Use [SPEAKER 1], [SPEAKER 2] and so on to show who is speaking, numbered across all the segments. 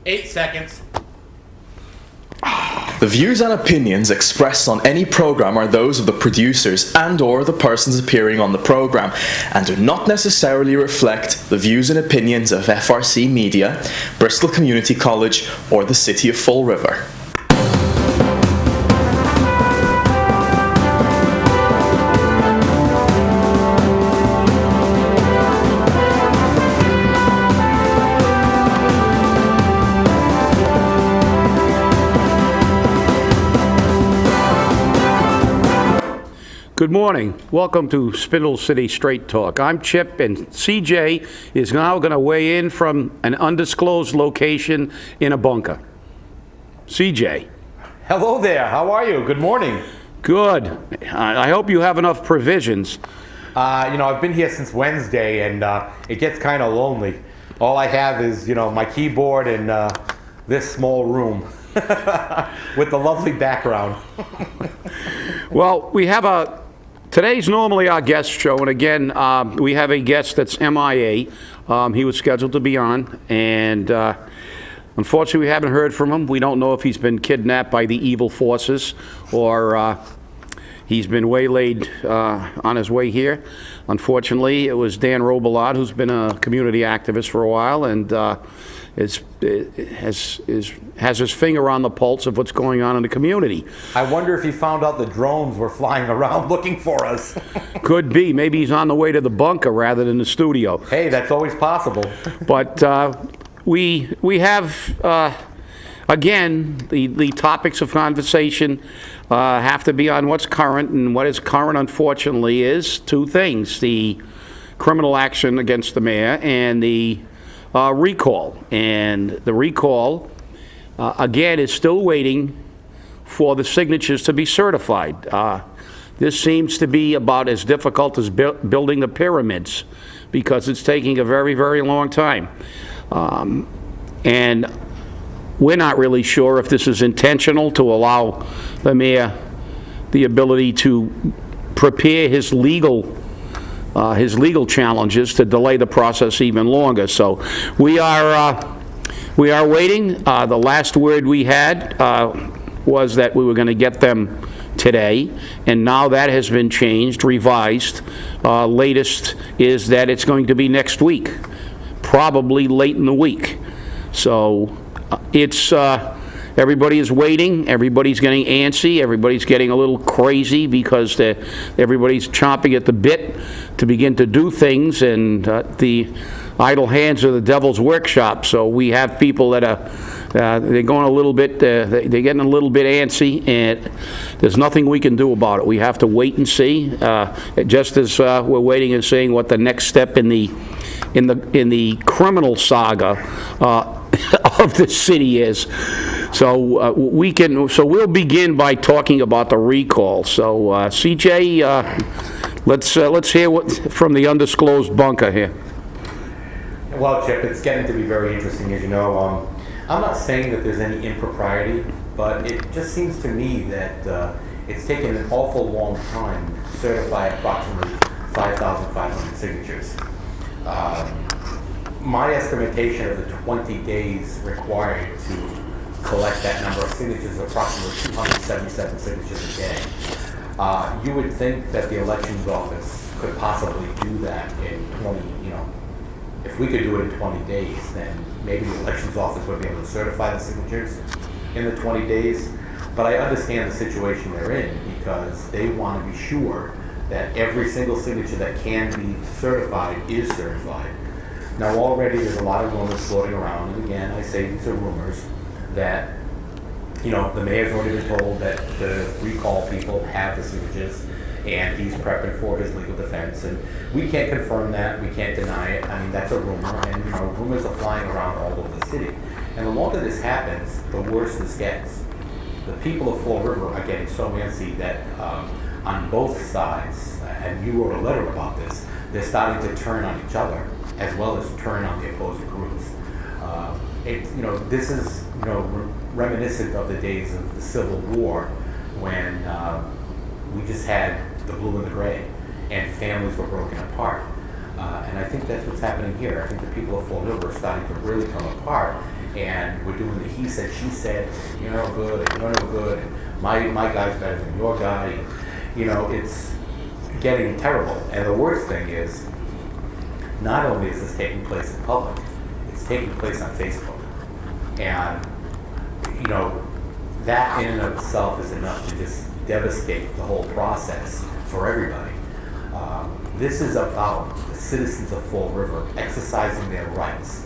[SPEAKER 1] 8 seconds.
[SPEAKER 2] The views and opinions expressed on any program are those of the producers and/or the persons appearing on the program, and do not necessarily reflect the views and opinions of FRC Media, Bristol Community College, or the City of Fall River.
[SPEAKER 3] Good morning. Welcome to Spindle City Straight Talk. I'm Chip, and CJ is now going to weigh in from an undisclosed location in a bunker. CJ.
[SPEAKER 1] Hello there. How are you? Good morning.
[SPEAKER 3] Good. I hope you have enough provisions.
[SPEAKER 1] I've been here since Wednesday, and it gets kind of lonely. All I have is, my keyboard and this small room with the lovely background.
[SPEAKER 3] Well, we have today's normally our guest show, and again, we have a guest that's MIA. He was scheduled to be on, and unfortunately we haven't heard from him. We don't know if he's been kidnapped by the evil forces or he's been waylaid on his way here. Unfortunately, it was Dan Robillard, who's been a community activist for a while, and has his finger on the pulse of what's going on in the community.
[SPEAKER 1] I wonder if he found out the drones were flying around looking for us.
[SPEAKER 3] Could be. Maybe he's on the way to the bunker rather than the studio.
[SPEAKER 1] Hey, that's always possible.
[SPEAKER 3] But we have, again, the topics of conversation have to be on what's current, and what is current, unfortunately, is two things: the criminal action against the mayor and the recall. And the recall, again, is still waiting for the signatures to be certified. This seems to be about as difficult as building the pyramids, because it's taking a very, very long time. And we're not really sure if this is intentional to allow the mayor the ability to prepare his legal challenges to delay the process even longer. So we are waiting. The last word we had was that we were going to get them today, and now that has been changed, revised. Latest is that it's going to be next week, probably late in the week. So it's everybody is waiting. Everybody's getting antsy. Everybody's getting a little crazy because everybody's chomping at the bit to begin to do things, and the idle hands are the devil's workshop. So we have people that are they're going a little bit. They're getting a little bit antsy, and there's nothing we can do about it. We have to wait and see. Just as we're waiting and seeing what the next step in the criminal saga of the city is. So we'll begin by talking about the recall. So CJ, let's hear from the undisclosed bunker here.
[SPEAKER 1] Well, Chip, it's getting to be very interesting, as you know. I'm not saying that there's any impropriety, but it just seems to me that it's taken an awful long time to certify approximately 5,500 signatures. My estimation of the 20 days required to collect that number of signatures is approximately 277 signatures a day. You would think that the elections office could possibly do that in 20, if we could do it in 20 days, then maybe the elections office would be able to certify the signatures in the 20 days. But I understand the situation they're in, because they want to be sure that every single signature that can be certified is certified. Now, already there's a lot of rumors floating around, and again, I say these are rumors, that the mayor's already been told that the recall people have the signatures, and he's prepping for his legal defense. And we can't confirm that, we can't deny it. I mean, that's a rumor, and rumors are flying around all over the city. And the longer this happens, the worse this gets. The people of Fall River are getting so antsy that on both sides, and you wrote a letter about this, they're starting to turn on each other as well as turn on the opposing groups. This is reminiscent of the days of the Civil War, when we just had the blue and the gray, and families were broken apart. And I think that's what's happening here. I think the people of Fall River are starting to really come apart, and we're doing the he said, she said, you're no good, and you're no good, and my guy's better than your guy. And, you know, it's getting terrible. And the worst thing is, not only is this taking place in public, it's taking place on Facebook. And, you know, that in and of itself is enough to just devastate the whole process for everybody. This is about the citizens of Fall River exercising their rights.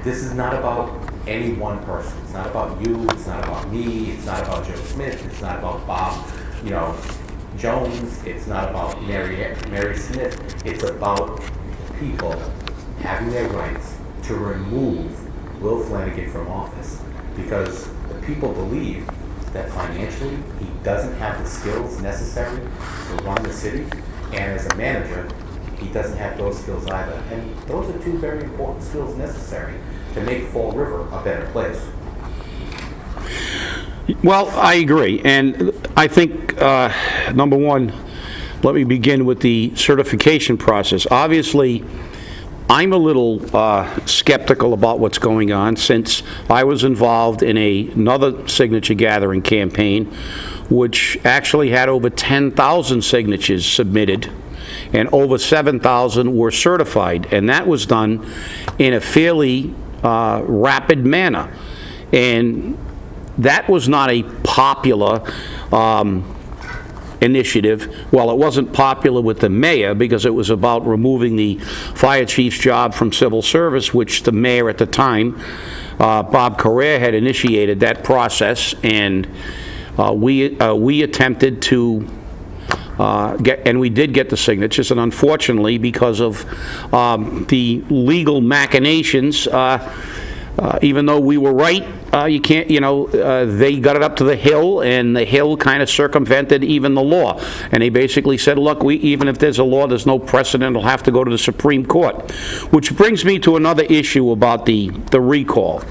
[SPEAKER 1] This is not about any one person. It's not about you, it's not about me, it's not about Joe Smith, it's not about Bob, you know, Jones, it's not about Mary Smith. It's about people having their rights to remove Will Flanagan from office, because the people believe that financially he doesn't have the skills necessary to run the city, and as a manager he doesn't have those skills either. And those are two very important skills necessary to make Fall River a better place.
[SPEAKER 3] Well, I agree, and I think, number one, let me begin with the certification process. Obviously, I'm a little skeptical about what's going on, since I was involved in another signature gathering campaign, which actually had over 10,000 signatures submitted, and over 7,000 were certified, and that was done in a fairly rapid manner. And that was not a popular initiative. Well, it wasn't popular with the mayor because it was about removing the fire chief's job from civil service, which the mayor at the time, Bob Correa, had initiated that process, and we attempted to and we did get the signatures, and unfortunately, because of the legal machinations, even though we were right, you can't, you know, they got it up to the Hill, and the Hill kind of circumvented even the law. And they basically said, look, even if there's a law, there's no precedent, it'll have to go to the Supreme Court. Which brings me to another issue about the recall.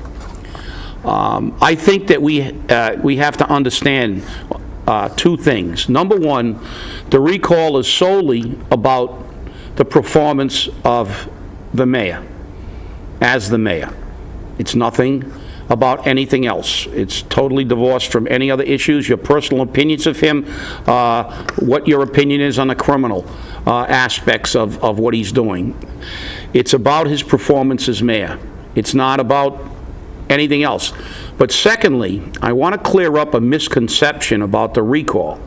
[SPEAKER 3] I think that we have to understand two things. Number one, the recall is solely about the performance of the mayor, as the mayor. It's nothing about anything else. It's totally divorced from any other issues, your personal opinions of him, what your opinion is on the criminal aspects of what he's doing. It's about his performance as mayor. It's not about anything else. But secondly, I want to clear up a misconception about the recall.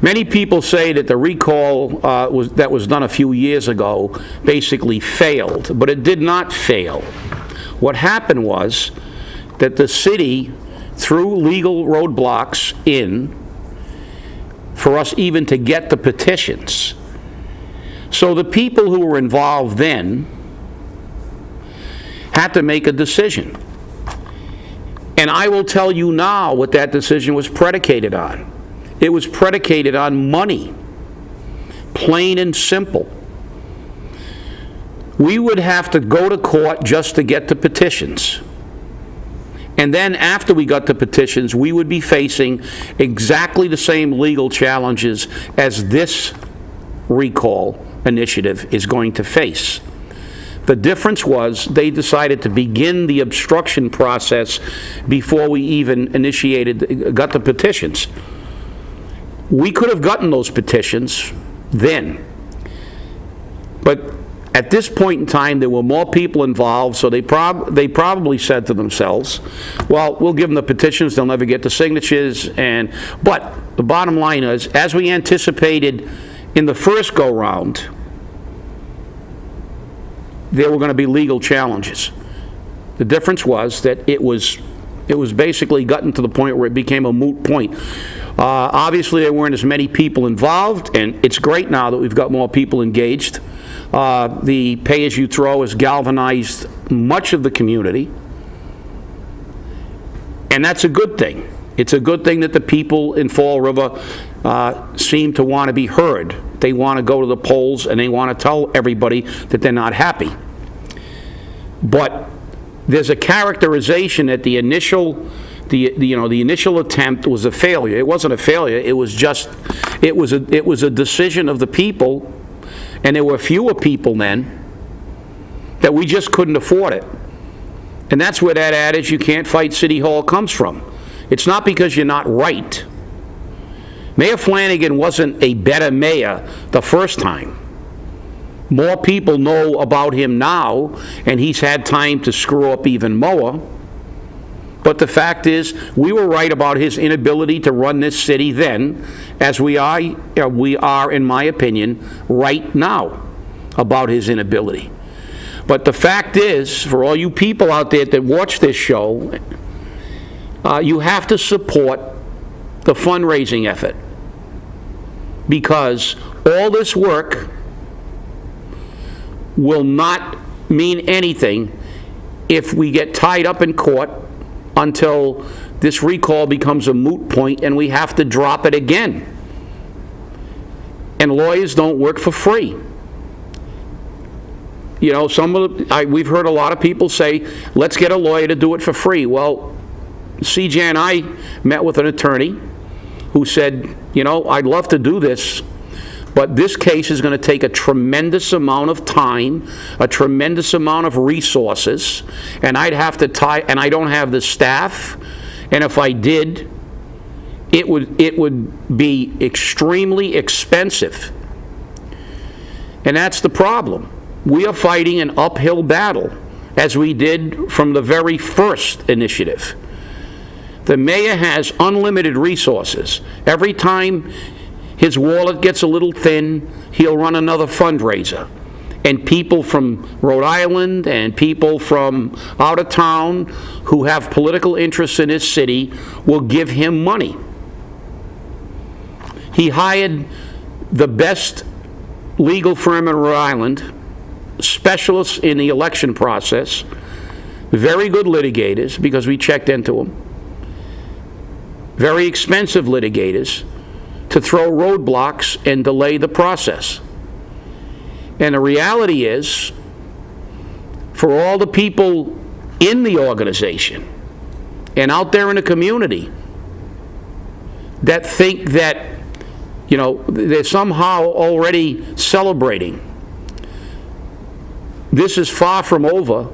[SPEAKER 3] Many people say that the recall that was done a few years ago basically failed, but it did not fail. What happened was that the city threw legal roadblocks in for us even to get the petitions. So the people who were involved then had to make a decision. And I will tell you now what that decision was predicated on. It was predicated on money, plain and simple. We would have to go to court just to get the petitions. And then after we got the petitions, we would be facing exactly the same legal challenges as this recall initiative is going to face. The difference was they decided to begin the obstruction process before we even got the petitions. We could have gotten those petitions then. But at this point in time, there were more people involved, so they probably said to themselves, well, we'll give them the petitions, they'll never get the signatures. But the bottom line is, as we anticipated in the first go-round, there were going to be legal challenges. The difference was that it was basically gotten to the point where it became a moot point. Obviously, there weren't as many people involved, and it's great now that we've got more people engaged. The pay-as-you-throw has galvanized much of the community, and that's a good thing. It's a good thing that the people in Fall River seem to want to be heard. They want to go to the polls, and they want to tell everybody that they're not happy. But there's a characterization that the initial attempt was a failure. It wasn't a failure. It was a decision of the people, and there were fewer people then, that we just couldn't afford it. And that's where that adage, you can't fight City Hall, comes from. It's not because you're not right. Mayor Flanagan wasn't a better mayor the first time. More people know about him now, and he's had time to screw up even more. But the fact is, we were right about his inability to run this city then, as we are, in my opinion, right now about his inability. But the fact is, for all you people out there that watch this show, you have to support the fundraising effort, because all this work will not mean anything if we get tied up in court until this recall becomes a moot point and we have to drop it again. And lawyers don't work for free. You know, we've heard a lot of people say, let's get a lawyer to do it for free. Well, CJ and I met with an attorney who said, you know, I'd love to do this, but this case is going to take a tremendous amount of time, a tremendous amount of resources, and I'd have to and I don't have the staff, and if I did, it would be extremely expensive. And that's the problem. We are fighting an uphill battle, as we did from the very first initiative. The mayor has unlimited resources. Every time his wallet gets a little thin, he'll run another fundraiser. And people from Rhode Island and people from out of town who have political interests in his city will give him money. He hired the best legal firm in Rhode Island, specialists in the election process, very good litigators, because we checked into them, very expensive litigators, to throw roadblocks and delay the process. And the reality is, for all the people in the organization and out there in the community that think that, you know, they're somehow already celebrating, this is far from over,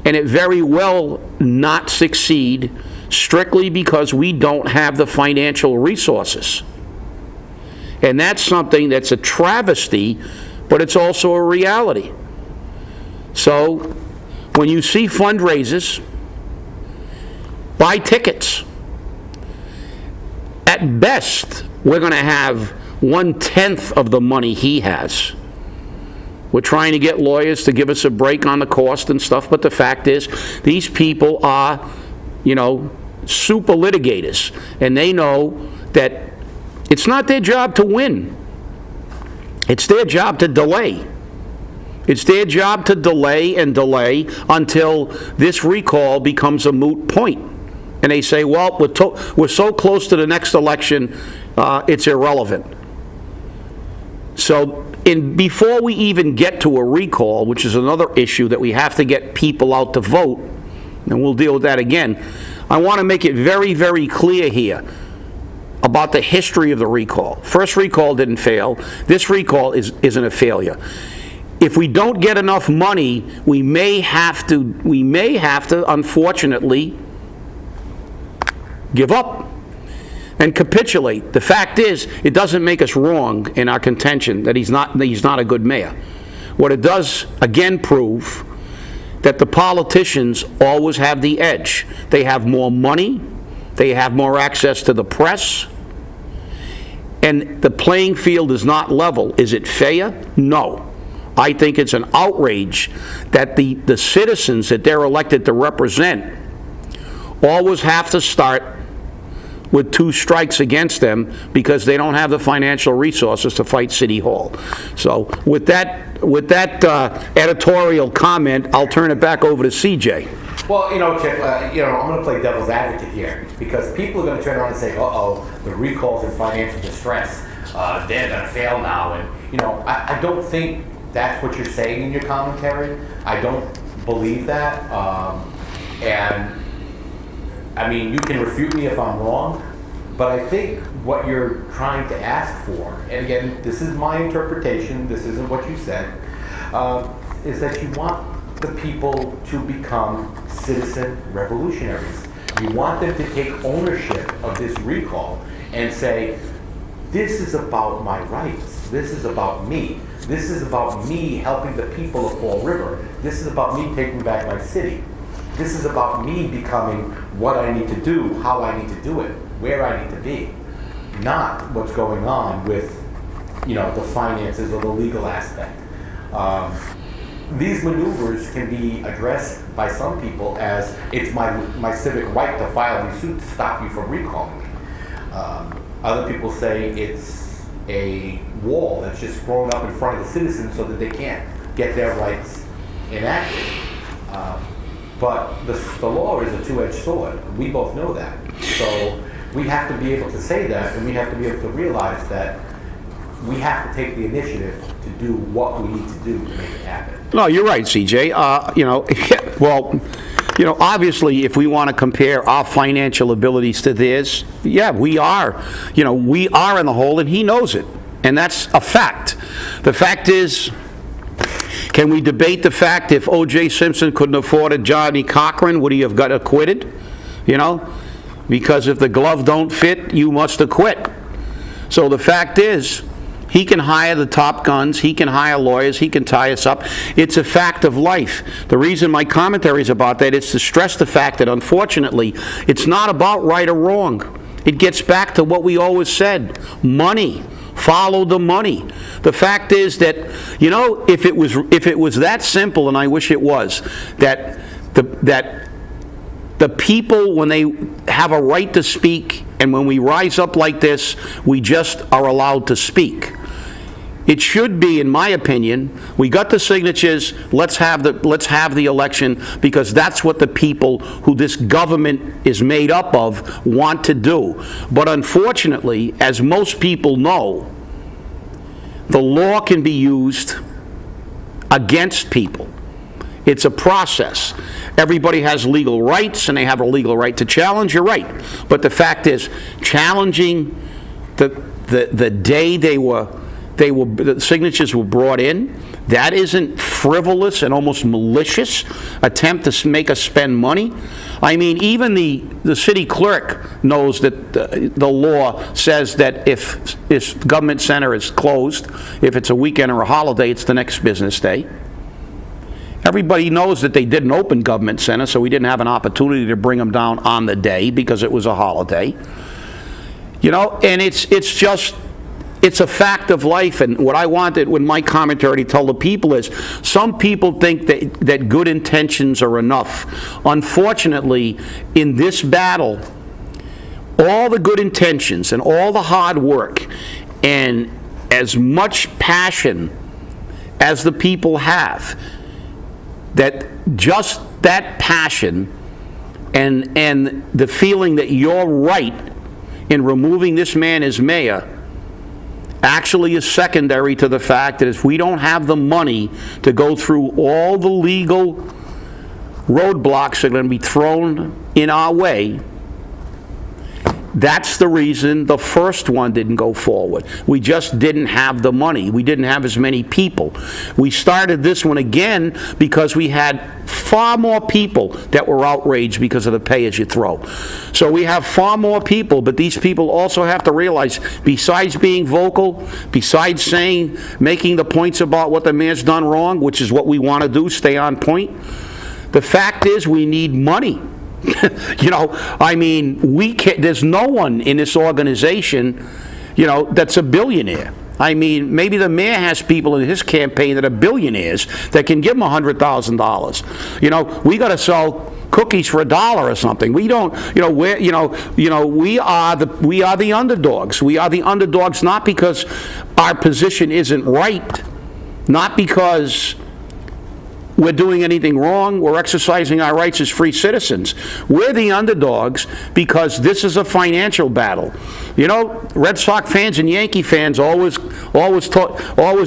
[SPEAKER 3] and it very well not succeed strictly because we don't have the financial resources. And that's something that's a travesty, but it's also a reality. So when you see fundraisers, buy tickets. At best, we're going to have 1/10 of the money he has. We're trying to get lawyers to give us a break on the cost and stuff, but the fact is, these people are, you know, super litigators, and they know that it's not their job to win. It's their job to delay. It's their job to delay and delay until this recall becomes a moot point. And they say, well, we're so close to the next election, it's irrelevant. So before we even get to a recall, which is another issue that we have to get people out to vote, and we'll deal with that again, I want to make it very, very clear here about the history of the recall. First recall didn't fail. This recall isn't a failure. If we don't get enough money, we may have to unfortunately give up and capitulate. The fact is, it doesn't make us wrong in our contention that he's not a good mayor. What it does, again, prove that the politicians always have the edge. They have more money, they have more access to the press, and the playing field is not level. Is it fair? No. I think it's an outrage that the citizens that they're elected to represent always have to start with 2 strikes against them because they don't have the financial resources to fight City Hall. So with that editorial comment, I'll turn it back over to CJ.
[SPEAKER 1] Well, you know, Chip, I'm going to play devil's advocate here, because people are going to turn around and say, uh-oh, the recall's in financial distress. They're going to fail now. And, you know, I don't think that's what you're saying in your commentary. I don't believe that. And I mean, you can refute me if I'm wrong, but I think what you're trying to ask for, and again, this is my interpretation, this isn't what you said, is that you want the people to become citizen revolutionaries. You want them to take ownership of this recall and say, this is about my rights. This is about me. This is about me helping the people of Fall River. This is about me taking back my city. This is about me becoming what I need to do, how I need to do it, where I need to be. Not what's going on with, the finances or the legal aspect. These maneuvers can be addressed by some people as it's my civic right to file these suits to stop you from recalling me. Other people say it's a wall that's just thrown up in front of the citizens so that they can't get their rights enacted. But the law is a two-edged sword. We both know that. So we have to be able to say that, and we have to be able to realize that we have to take the initiative to do what we need to do to make it happen.
[SPEAKER 3] No, you're right, CJ. Obviously, if we want to compare our financial abilities to theirs, yeah, we are. We are in the hole, and he knows it. And that's a fact. The fact is, can we debate the fact if O.J. Simpson couldn't afford Johnny Cochran, would he have got acquitted? Because if the glove don't fit, you must acquit. So the fact is, he can hire the top guns, he can hire lawyers, he can tie us up. It's a fact of life. The reason my commentary is about that is to stress the fact that, unfortunately, it's not about right or wrong. It gets back to what we always said, money. Follow the money. The fact is that, if it was that simple, and I wish it was, that the people, when they have a right to speak, and when we rise up like this, we just are allowed to speak. It should be, in my opinion, we got the signatures, let's have the election, because that's what the people who this government is made up of want to do. But unfortunately, as most people know, the law can be used against people. It's a process. Everybody has legal rights, and they have a legal right to challenge. You're right. But the fact is, challenging the day the signatures were brought in, that isn't frivolous and almost malicious attempt to make us spend money. I mean, even the city clerk knows that the law says that if government center is closed, if it's a weekend or a holiday, it's the next business day. Everybody knows that they didn't open government center, so we didn't have an opportunity to bring them down on the day because it was a holiday. And it's a fact of life. And what I wanted with my commentary to tell the people is, some people think that good intentions are enough. Unfortunately, in this battle, all the good intentions and all the hard work and as much passion as the people have, that just that passion and the feeling that you're right in removing this man as mayor actually is secondary to the fact that if we don't have the money to go through all the legal roadblocks that are going to be thrown in our way, that's the reason the first one didn't go forward. We just didn't have the money. We didn't have as many people. We started this one again because we had far more people that were outraged because of the pay-as-you-throw. So we have far more people, but these people also have to realize, besides being vocal, besides making the points about what the mayor's done wrong, which is what we want to do, stay on point, the fact is we need money. There's no one in this organization, that's a billionaire. I mean, maybe the mayor has people in his campaign that are billionaires that can give him $100,000. We got to sell cookies for $1 or something. We don't, we are the underdogs. We are the underdogs not because our position isn't right, not because we're doing anything wrong. We're exercising our rights as free citizens. We're the underdogs because this is a financial battle. Red Sox fans and Yankee fans always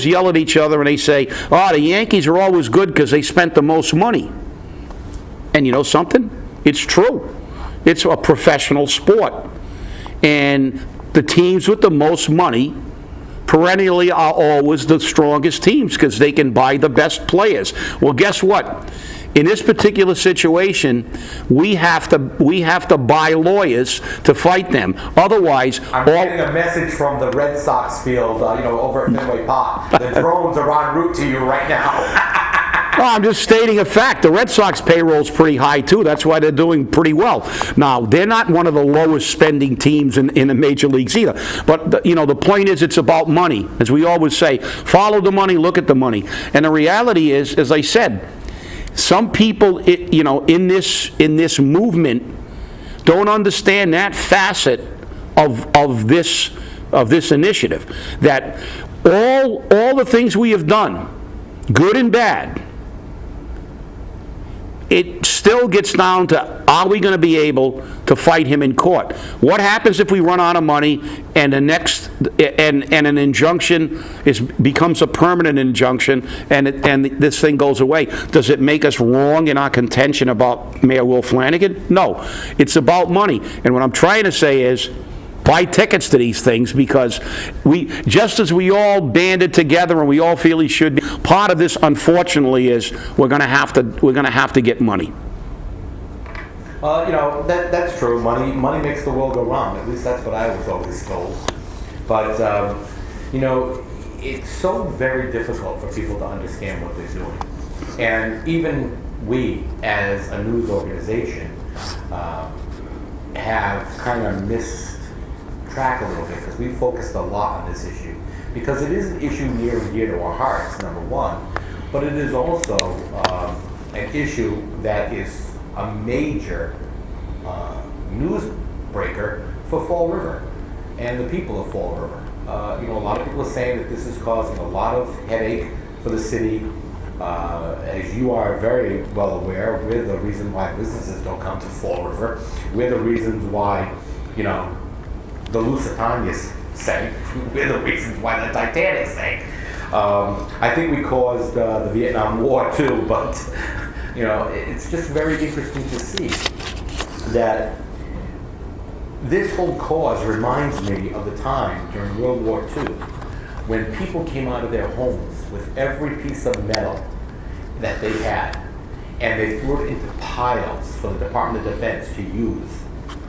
[SPEAKER 3] yell at each other and they say, "Oh, the Yankees are always good because they spent the most money." And you know something? It's true. It's a professional sport, and the teams with the most money perennially are always the strongest teams because they can buy the best players. Well, guess what? in this particular situation, we have to buy lawyers to fight them. Otherwise,
[SPEAKER 1] I'm getting a message from the Red Sox field, over at Fenway Park. The drones are en route to you right now.
[SPEAKER 3] Well, I'm just stating a fact. The Red Sox payroll's pretty high, too. That's why they're doing pretty well. Now, they're not one of the lowest spending teams in the major leagues either. But, the point is, it's about money. As we always say, follow the money, look at the money. And the reality is, as I said, some people, in this movement don't understand that facet of this initiative. That all the things we have done, good and bad, it still gets down to, are we going to be able to fight him in court? What happens if we run out of money and an injunction becomes a permanent injunction and this thing goes away? Does it make us wrong in our contention about Mayor Will Flanagan? No. It's about money. And what I'm trying to say is, buy tickets to these things, because just as we all banded together and we all feel he should be, part of this, unfortunately, is we're going to have to get money.
[SPEAKER 1] That's true. Money makes the world go round. At least that's what I was always told. But it's so very difficult for people to understand what they're doing, and even we, as a news organization, have kind of missed track a little bit, because we focused a lot on this issue, because it is an issue near and dear to our hearts, number one, but it is also an issue that is a major news breaker for Fall River and the people of Fall River. A lot of people are saying that this is causing a lot of headache for the city. As you are very well aware, we're the reason why businesses don't come to Fall River. We're the reasons why, the Lusitania sank. We're the reasons why the Titanic sank. I think we caused the Vietnam War too, but it's just very interesting to see that this whole cause reminds me of the time during World War II when people came out of their homes with every piece of metal that they had, and they threw it into piles for the Department of Defense to use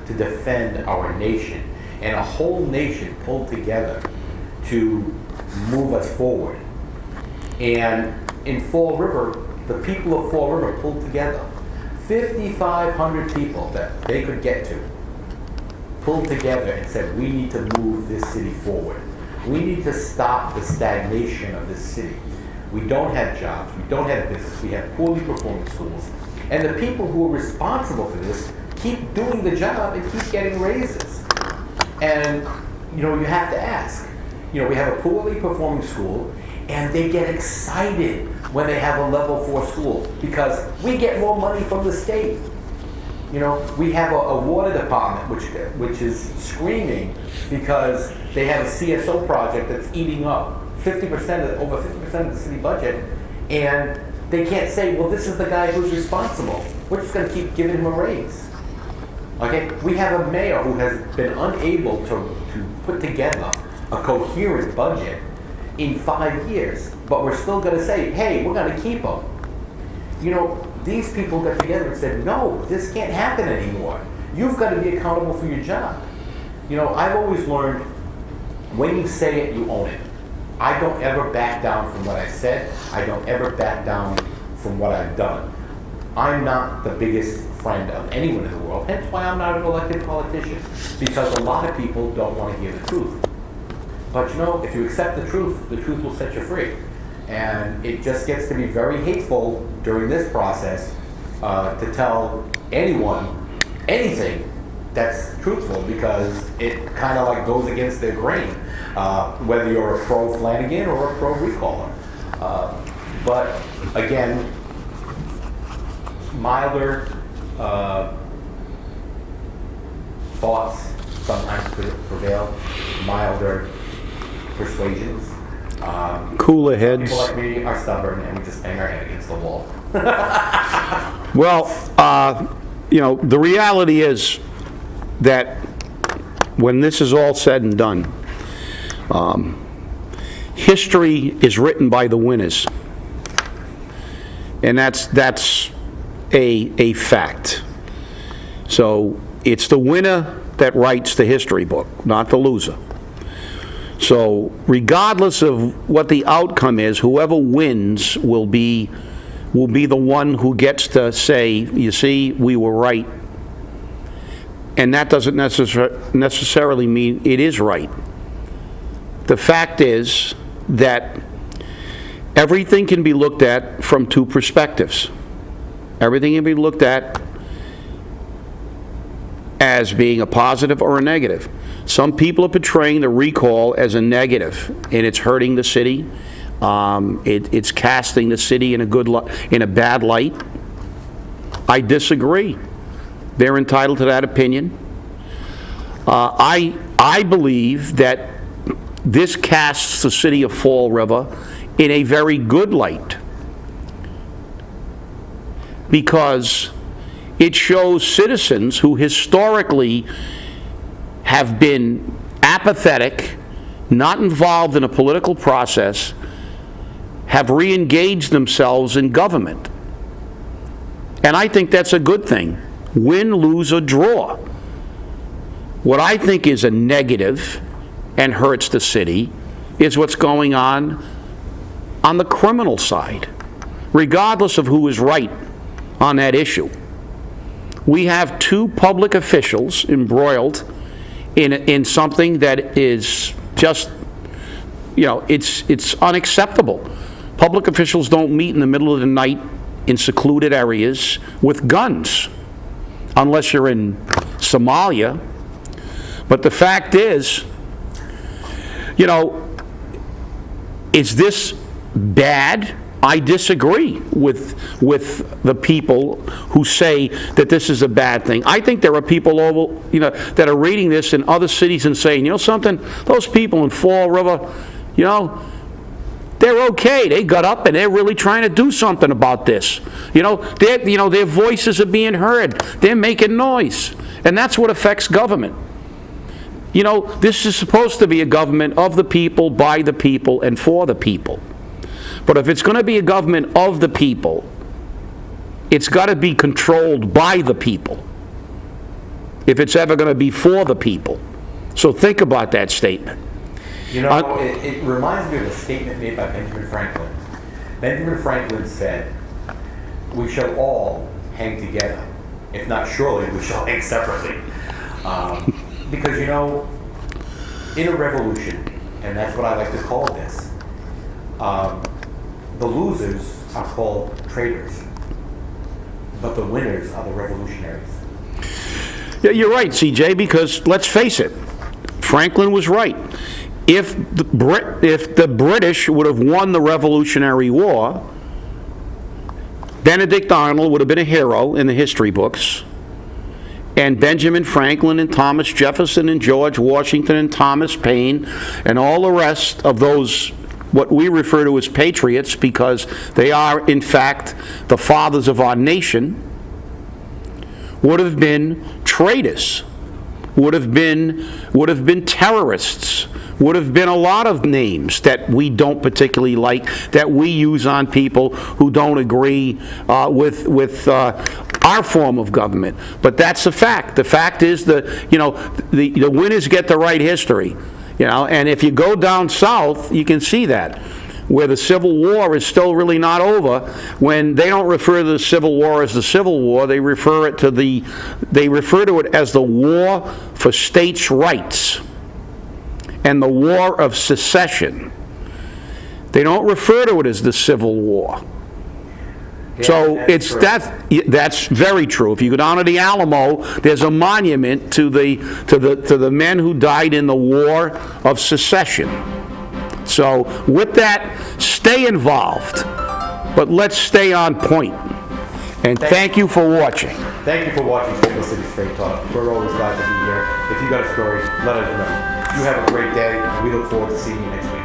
[SPEAKER 1] to defend our nation. And a whole nation pulled together to move us forward. And in Fall River, the people of Fall River pulled together. 5,500 people that they could get to pulled together and said, we need to move this city forward. We need to stop the stagnation of this city. We don't have jobs, we don't have business, we have poorly performing schools. And the people who are responsible for this keep doing the job and keep getting raises. And, you have to ask. We have a poorly performing school, and they get excited when they have a level 4 school because we get more money from the state. We have a water department which is screaming because they have a CSO project that's eating up over 50% of the city budget, and they can't say, well, this is the guy who's responsible. We're just going to keep giving him a raise. Okay, we have a mayor who has been unable to put together a coherent budget in 5 years, but we're still going to say, hey, we're going to keep him. These people got together and said, no, this can't happen anymore. You've got to be accountable for your job. I've always learned, when you say it, you own it. I don't ever back down from what I said. I don't ever back down from what I've done. I'm not the biggest friend of anyone in the world, hence why I'm not an elected politician, because a lot of people don't want to hear the truth. But if you accept the truth will set you free. And it just gets to be very hateful during this process to tell anyone anything that's truthful, because it kind of like goes against their grain, whether you're a pro Flanagan or a pro recaller. But again, milder thoughts sometimes prevail, milder persuasions.
[SPEAKER 3] Cooler heads.
[SPEAKER 1] People like me are stubborn, and we just bang our head against the wall.
[SPEAKER 3] Well, the reality is that when this is all said and done, history is written by the winners. And that's a fact. So it's the winner that writes the history book, not the loser. So regardless of what the outcome is, whoever wins will be the one who gets to say, you see, we were right. And that doesn't necessarily mean it is right. The fact is that everything can be looked at from two perspectives. Everything can be looked at as being a positive or a negative. Some people are portraying the recall as a negative, and it's hurting the city. It's casting the city in a bad light. I disagree. They're entitled to that opinion. I believe that this casts the city of Fall River in a very good light, because it shows citizens who historically have been apathetic, not involved in a political process, have re-engaged themselves in government. And I think that's a good thing. Win, lose, or draw. What I think is a negative and hurts the city is what's going on the criminal side, regardless of who is right on that issue. We have two public officials embroiled in something that is just, it's unacceptable. Public officials don't meet in the middle of the night in secluded areas with guns, unless you're in Somalia. But the fact is, is this bad? I disagree with the people who say that this is a bad thing. I think there are people that are reading this in other cities and saying, something, those people in Fall River, they're okay. They got up and they're really trying to do something about this. Their voices are being heard. They're making noise. And that's what affects government. This is supposed to be a government of the people, by the people, and for the people. But if it's going to be a government of the people, it's got to be controlled by the people, if it's ever going to be for the people. So think about that statement.
[SPEAKER 1] It reminds me of a statement made by Benjamin Franklin. Benjamin Franklin said, "We shall all hang together. If not surely, we shall hang separately." Because, in a revolution, and that's what I like to call this, the losers are called traitors, but the winners are the revolutionaries.
[SPEAKER 3] Yeah, you're right, CJ, because let's face it, Franklin was right. If the British would have won the Revolutionary War, Benedict Arnold would have been a hero in the history books, and Benjamin Franklin and Thomas Jefferson and George Washington and Thomas Paine and all the rest of those, what we refer to as patriots, because they are, in fact, the fathers of our nation, would have been traitors, would have been terrorists, would have been a lot of names that we don't particularly like, that we use on people who don't agree with our form of government. But that's a fact. The fact is the winners get to write history. And if you go down south, you can see that, where the Civil War is still really not over. When they don't refer to the Civil War as the Civil War, they refer to it as the War for States' Rights and the War of Secession. They don't refer to it as the Civil War.
[SPEAKER 1] Yeah,
[SPEAKER 3] so that's very true. If you go down to the Alamo, there's a monument to the men who died in the War of Secession. So with that, stay involved, but let's stay on point. And thank you for watching.
[SPEAKER 1] Thank you for watching Spindle City Straight Talk. We're always glad to be here. If you got a story, let us know. You have a great day, and we look forward to seeing you next week.